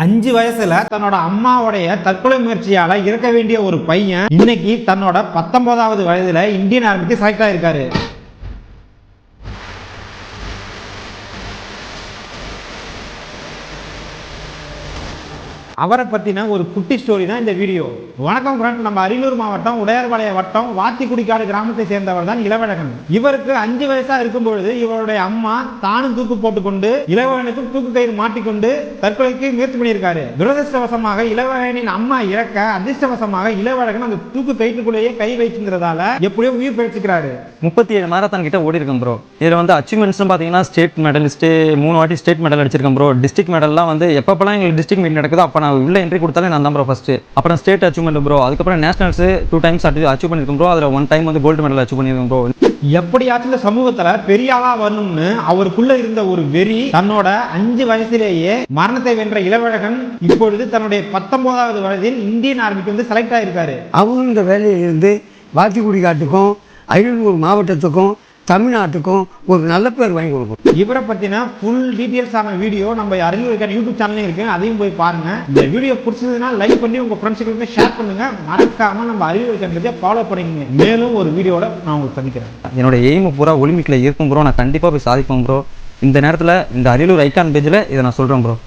5 வயசுல தன்னோட அம்மாவுடைய தற்கொலை முயற்சியால இறக்க வேண்டிய ஒரு பையன் இன்னைக்கு தன்னோட 19வது வயதுல இந்தியன் ஆர்மிக்கு செலக்ட் ஆயிருக்காரு. அவரை பத்தின ஒரு குட்டி ஸ்டோரி தான் இந்த வீடியோ. வணக்கம் ஃப்ரெண்ட், நம்ம அரியலூர் மாவட்டம் உடையார்பாளையம் வட்டம் வாத்திக்குடிக்காடு கிராமத்தை சேர்ந்தவர் தான் இளவழகன். இவருக்கு 5 வயசா இருக்கும் பொழுது இவருடைய அம்மா தானும் தூக்கு போட்டுக்கொண்டு இளவழகனுக்கும் தூக்கு கயிறு மாட்டிக்கொண்டு தற்கொலைக்கு முயற்சி பண்ணியிருக்காரு. துரதிருஷ்டவசமாக இளவழகனின் அம்மா இறக்க அதிர்ஷ்டவசமாக இளவழகன் அந்த தூக்கு கயிற்றுக்குள்ளேயே கை வைச்சுங்கிறதால எப்படியோ உயிர் பிழைச்சிக்கிறாரு. 37 மாரத்தான் கிட்ட ஓடி இருக்கும் ப்ரோ. இதில் வந்து அச்சீவ்மெண்ட்ஸ் பார்த்தீங்கன்னா ஸ்டேட் மெடலிஸ்ட்டு 3 வாட்டி ஸ்டேட் மெடல் அடிச்சிருக்கேன் ப்ரோ. டிஸ்ட்ரிக்ட் மெடல்லாம் வந்து எப்பப்பெல்லாம் எங்களுக்கு டிஸ்ட்ரிக்ட் மீட் நடக்குதோ அப்போ நான் உள்ள என்ட்ரி கொடுத்தாலே நான் தான் ப்ரோ ஃபஸ்ட்டு. அப்புறம் ஸ்டேட் அச்சீவ்மெண்ட் ப்ரோ. அதுக்கப்புறம் நேஷனல்ஸ் 2 டைம்ஸ் அச்சீவ் பண்ணியிருக்கோம் ப்ரோ. அதில் 1 டைம் வந்து கோல்டு மெடல் அச்சீவ் பண்ணியிருக்கோம் ப்ரோ. எப்படியாச்சும் இந்த சமூகத்துல பெரிய ஆளா வரணும்னு அவருக்குள்ள இருந்த ஒரு வெறி தன்னோட 5 வயசுலேயே மரணத்தை வென்ற இளவழகன் இப்பொழுது தன்னுடைய 19வது வயதில் இந்தியன் ஆர்மிக்கு வந்து செலக்ட் ஆயிருக்காரு. அவங்க இந்த வேலையிலிருந்து வாத்திக்குடிக்காட்டுக்கும் அரியலூர் மாவட்டத்துக்கும் தமிழ்நாட்டுக்கும் ஒரு நல்ல பேர் வாங்கி கொடுக்கும். இவரை பத்தின ஃபுல் டீட்டெயில்ஸான வீடியோ நம்ம அரியலூர் யூடியூப் சேனல்லையும் இருக்கு, அதையும் போய் பாருங்க. இந்த வீடியோ பிடிச்சதுன்னா லைக் பண்ணி உங்க ஃப்ரெண்ட்ஸுக்கு ஷேர் பண்ணுங்க. மறக்காம நம்ம அரியலூர் சேனலை ஃபாலோ பண்ணிக்கங்க. மேலும் ஒரு வீடியோட நான் உங்களுக்கு சந்திக்கிறேன். என்னோட எய்ம் பூரா ஒலிம்பிக்கில் இருக்கும் ப்ரோ. நான் கண்டிப்பாக போய் சாதிப்பேன் ப்ரோ. இந்த நேரத்தில் இந்த அரியலூர் ஐகான் பேஜில் இதை நான் சொல்கிறேன் ப்ரோ.